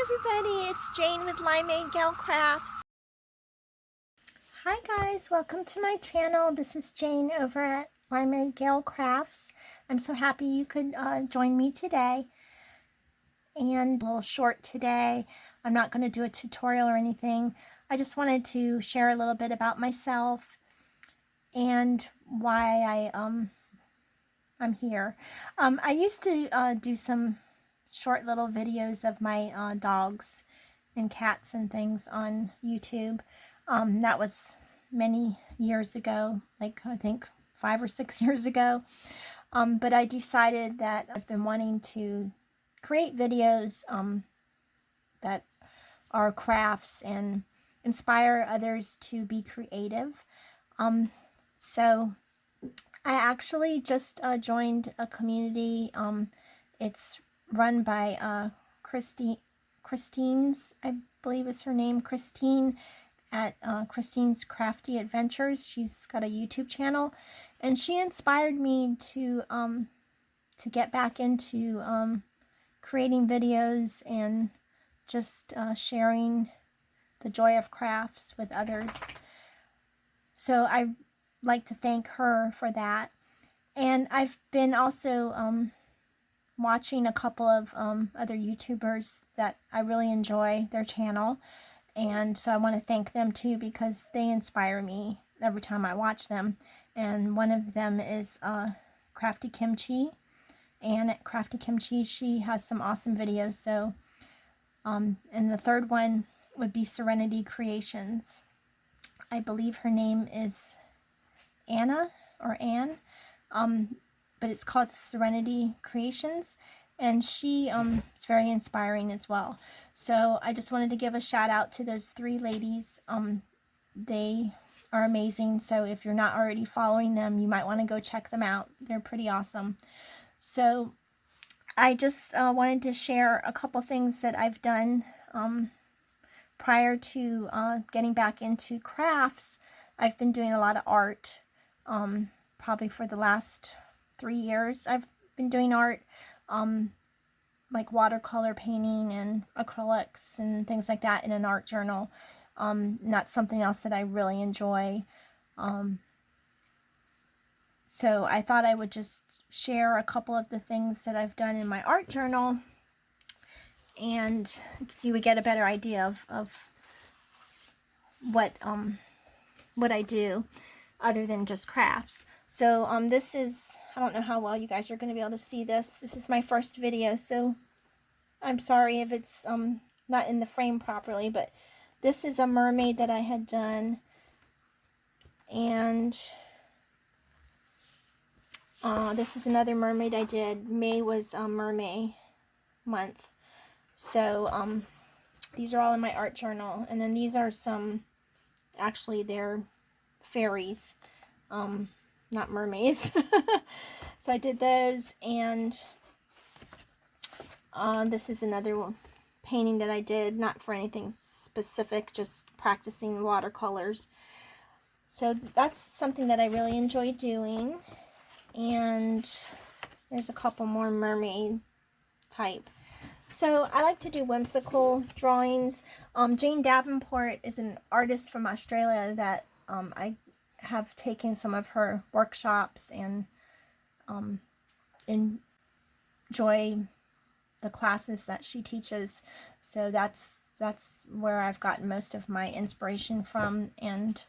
everybody, it's Jane with Limeade Gal Crafts. Hi guys, welcome to my channel. This is Jane over at Limeade Gal Crafts. I'm so happy you could join me today. And a little short today. I'm not going to do a tutorial or anything. I just wanted to share a little bit about myself and why I'm here. I used to do some short little videos of my dogs and cats and things on YouTube. That was many years ago, like I think 5 or 6 years ago. But I decided that I've been wanting to create videos that are crafts and inspire others to be creative. So I actually just joined a community. It's run by Christine's, I believe is her name, Christine at Christine's Crafty Adventures. She's got a YouTube channel, and she inspired me to get back into creating videos and just sharing the joy of crafts with others. So I like to thank her for that. And I've been also watching a couple of other YouTubers that I really enjoy their channel, and so I want to thank them too, because they inspire me every time I watch them. And one of them is Crafty Kimchi, and at Crafty Kimchi she has some awesome videos. So and the third one would be Serenity Creations. I believe her name is Anna or Anne, but it's called Serenity Creations, and she is very inspiring as well. So I just wanted to give a shout out to those 3 ladies. They are amazing, so if you're not already following them, you might want to go check them out. They're pretty awesome. So I just wanted to share a couple things that I've done prior to getting back into crafts. I've been doing a lot of art. Probably for the last 3 years I've been doing art, like watercolor painting and acrylics and things like that in an art journal. That's something else that I really enjoy. So I thought I would just share a couple of the things that I've done in my art journal, and you would get a better idea of what I do other than just crafts. So this is, I don't know how well you guys are going to be able to see this. This is my first video, so I'm sorry if it's not in the frame properly, but this is a mermaid that I had done. And this is another mermaid I did. May was mermaid month. So these are all in my art journal. And then these are some, actually they're fairies, not mermaids. So I did those, and this is another painting that I did, not for anything specific, just practicing watercolors. So that's something that I really enjoy doing. And there's a couple more mermaid type. So I like to do whimsical drawings. Jane Davenport is an artist from Australia that I have taken some of her workshops and enjoy the classes that she teaches. So that's where I've gotten most of my inspiration from, and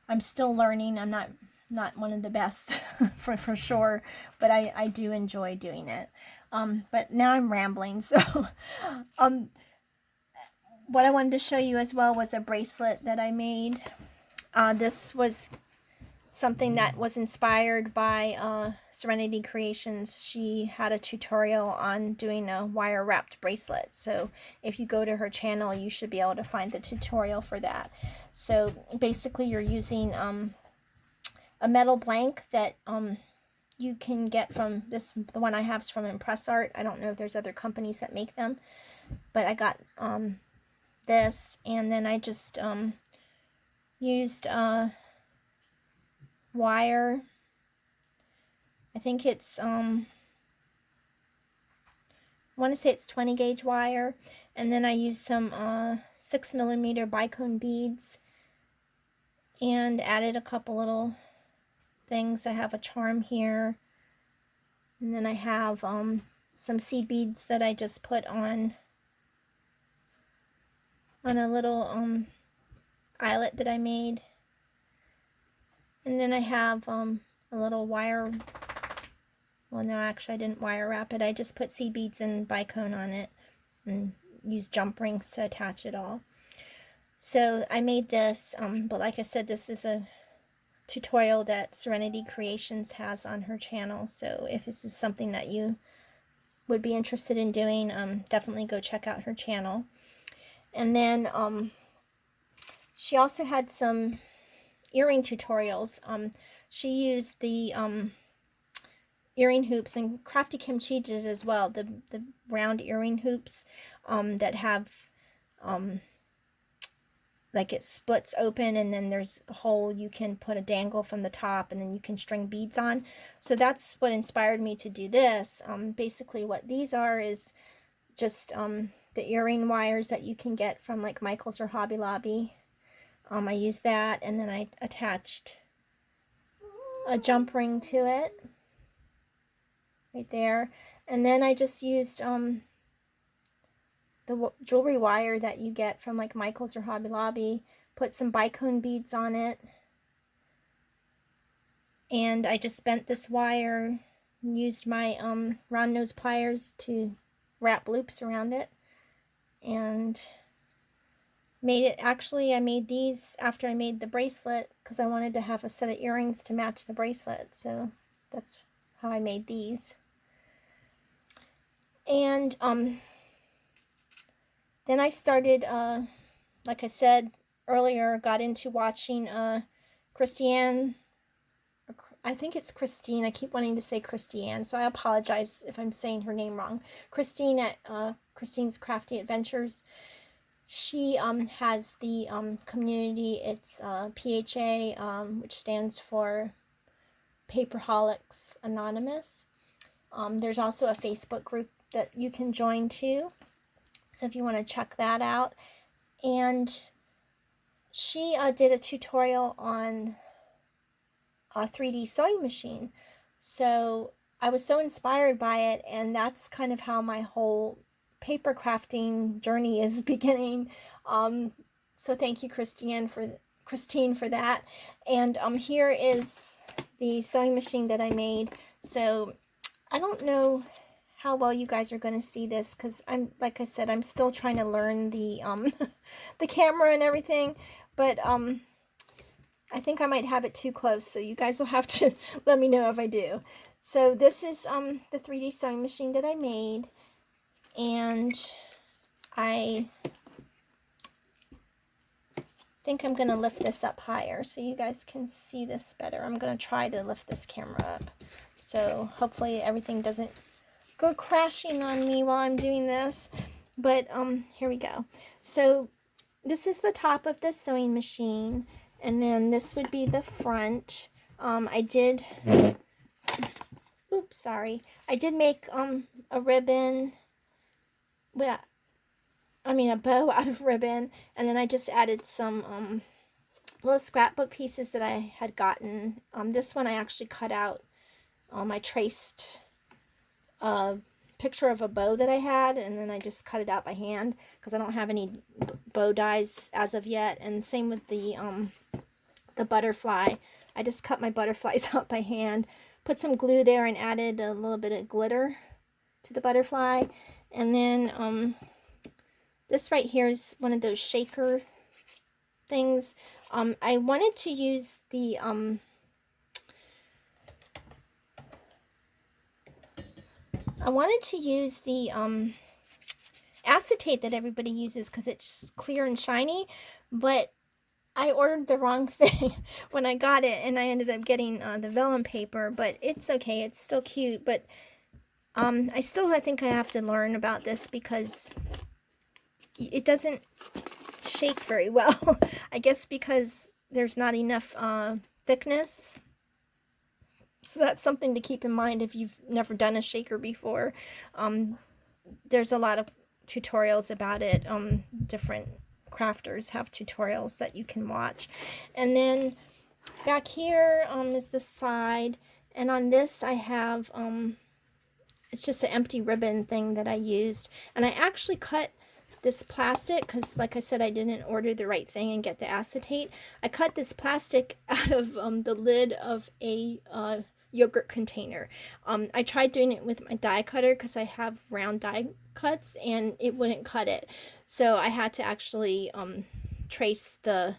I'm still learning. I'm not one of the best for sure, but I do enjoy doing it. But now I'm rambling. So what I wanted to show you as well was a bracelet that I made. This was something that was inspired by Serenity Creations. She had a tutorial on doing a wire wrapped bracelet. So if you go to her channel, you should be able to find the tutorial for that. So basically you're using a metal blank that you can get from this. The one I have is from Impress Art. I don't know if there's other companies that make them, but I got this, and then I just used wire. I think it's want to say it's 20 gauge wire. And then I used some 6mm bicone beads and added a couple little things. I have a charm here. And then I have some seed beads that I just put on a little eyelet that I made. And then I have a little wire, well no, actually I didn't wire wrap it. I just put seed beads and bicone on it and used jump rings to attach it all. So I made this, but like I said, this is a tutorial that Serenity Creations has on her channel. So if this is something that you would be interested in doing, definitely go check out her channel. And then she also had some earring tutorials. She used the earring hoops, and Crafty Kimchi did as well, the round earring hoops that have like it splits open, and then there's a hole you can put a dangle from the top, and then you can string beads on. So that's what inspired me to do this. Basically what these are is just the earring wires that you can get from like Michael's or Hobby Lobby. I used that, and then I attached a jump ring to it right there. And then I just used the jewelry wire that you get from like Michael's or Hobby Lobby, put some bicone beads on it, and I just bent this wire and used my round nose pliers to wrap loops around it, and made it. Actually, I made these after I made the bracelet because I wanted to have a set of earrings to match the bracelet, so that's how I made these. And then I started, like I said earlier, got into watching Christiane. I think it's Christine. I keep wanting to say Christiane, so I apologize if I'm saying her name wrong. Christine at Christine's Crafty Adventures. She has the community. It's PHA, which stands for Paperholics Anonymous. There's also a Facebook group that you can join too, so if you want to check that out. And she did a tutorial on a 3D sewing machine, so I was so inspired by it, and that's kind of how my whole paper crafting journey is beginning. So thank you, Christine, for that. And here is the sewing machine that I made. So I don't know how well you guys are going to see this, because like I said, I'm still trying to learn the the camera and everything, but I think I might have it too close, so you guys will have to let me know if I do. So this is the 3D sewing machine that I made, and I think I'm going to lift this up higher so you guys can see this better. I'm going to try to lift this camera up, so hopefully everything doesn't go crashing on me while I'm doing this. But here we go. So this is the top of the sewing machine, and then this would be the front. I did make a ribbon with a bow out of ribbon, and then I just added some little scrapbook pieces that I had gotten. This one I actually cut out. I traced a picture of a bow that I had, and then I just cut it out by hand because I don't have any bow dies as of yet. And same with the butterfly. I just cut my butterflies out by hand, put some glue there, and added a little bit of glitter to the butterfly. And then this right here is one of those shaker things. I wanted to use the acetate that everybody uses because it's clear and shiny, but I ordered the wrong thing when I got it, and I ended up getting the vellum paper. But it's okay, it's still cute. But I think I have to learn about this because it doesn't shake very well. I guess because there's not enough thickness. So that's something to keep in mind if you've never done a shaker before. there's a lot of tutorials about it. Different crafters have tutorials that you can watch. And then back here is the side, and on this I have it's just an empty ribbon thing that I used, and I actually cut this plastic because, like I said, I didn't order the right thing and get the acetate. I cut this plastic out of the lid of a yogurt container. I tried doing it with my die cutter because I have round die cuts and it wouldn't cut it, so I had to actually trace the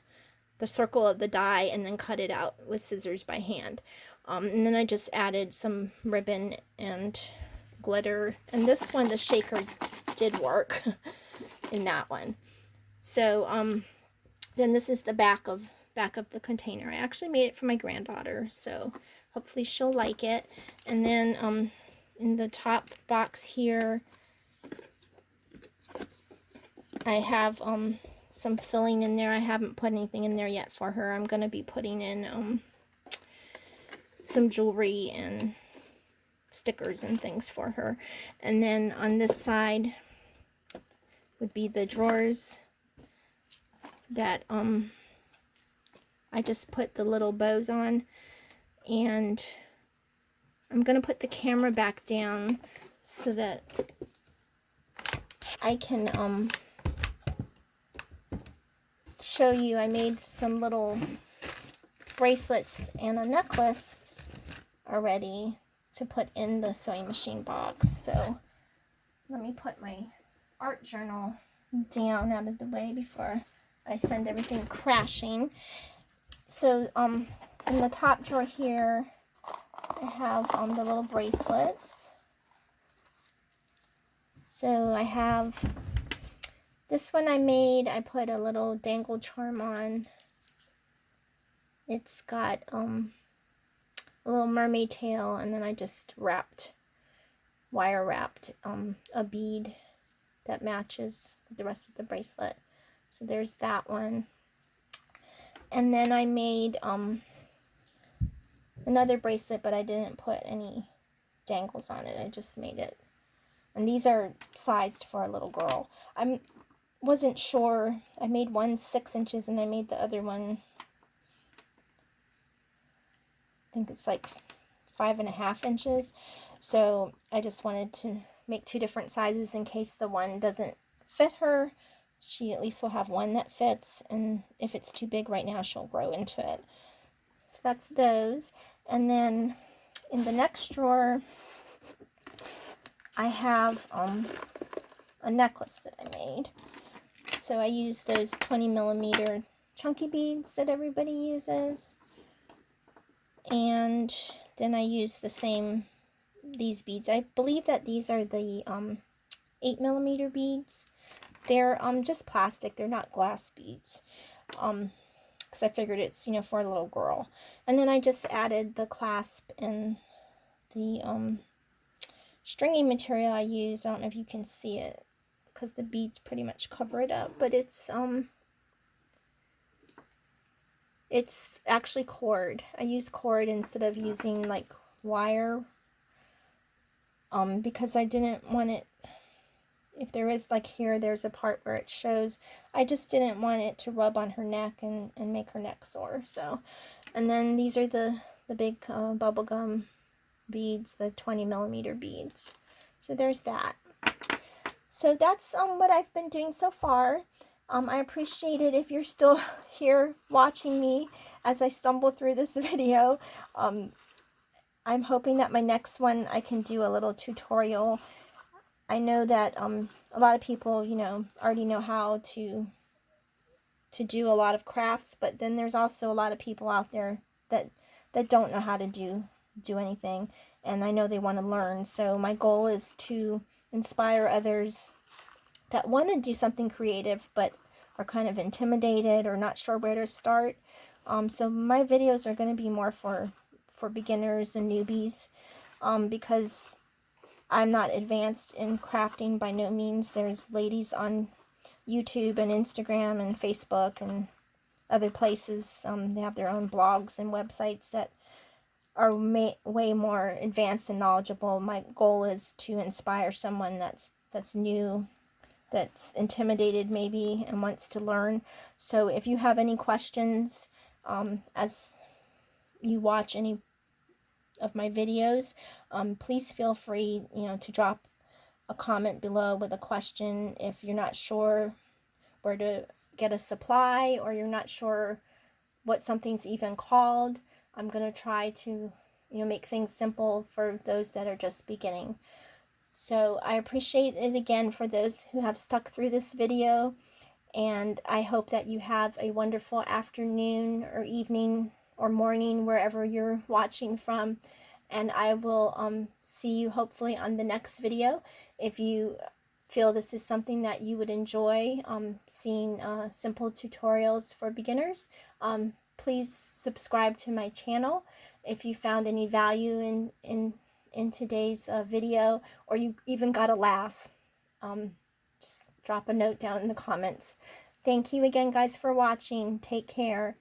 circle of the die and then cut it out with scissors by hand. And then I just added some ribbon and glitter, and this one, the shaker, did work in that one. So then this is the back of the container. I actually made it for my granddaughter, so hopefully she'll like it. And then in the top box here I have some filling in there. I haven't put anything in there yet for her. I'm going to be putting in some jewelry and stickers and things for her. And then on this side would be the drawers that I just put the little bows on. And I'm going to put the camera back down so that I can show you. I made some little bracelets and a necklace already to put in the sewing machine box. So let me put my art journal down out of the way before I send everything crashing. So in the top drawer here I have the little bracelets. So I have this one I made. I put a little dangle charm on. It's got a little mermaid tail, and then I just wire wrapped a bead that matches with the rest of the bracelet. So there's that one. And then I made another bracelet, but I didn't put any dangles on it. I just made it. And these are sized for a little girl. I wasn't sure. I made one 6 inches and I made the other one, I think it's like 5.5 inches. So I just wanted to make 2 different sizes in case the one doesn't fit her. She at least will have one that fits, and if it's too big right now, she'll grow into it. So that's those. And then in the next drawer, I have a necklace that I made. So I use those 20mm chunky beads that everybody uses. And then I use these beads. I believe that these are the 8mm beads. They're just plastic. They're not glass beads. Because I figured it's, for a little girl. And then I just added the clasp and the stringy material I use. I don't know if you can see it because the beads pretty much cover it up, but it's actually cord. I use cord instead of using like wire, because I didn't want it, if there is like here, there's a part where it shows, I just didn't want it to rub on her neck and make her neck sore. So, and then these are the big bubblegum beads, the 20mm beads. So there's that. So that's what I've been doing so far. I appreciate it if you're still here watching me as I stumble through this video. I'm hoping that my next one I can do a little tutorial. I know that a lot of people, already know how to do a lot of crafts, but then there's also a lot of people out there that don't know how to do anything, and I know they want to learn. So my goal is to inspire others that want to do something creative but are kind of intimidated or not sure where to start. So my videos are going to be more for beginners and newbies, because I'm not advanced in crafting by no means. There's ladies on YouTube and Instagram and Facebook and other places. They have their own blogs and websites that are way more advanced and knowledgeable. My goal is to inspire someone that's that's new, that's intimidated maybe and wants to learn. So if you have any questions as you watch any of my videos, please feel free, to drop a comment below with a question. If you're not sure where to get a supply, or you're not sure what something's even called, I'm going to try to, make things simple for those that are just beginning. So I appreciate it again for those who have stuck through this video, and I hope that you have a wonderful afternoon or evening or morning wherever you're watching from, and I will see you hopefully on the next video. If you feel this is something that you would enjoy, seeing simple tutorials for beginners, please subscribe to my channel. If you found any value in today's video, or you even got a laugh, just drop a note down in the comments. Thank you again, guys, for watching. Take care.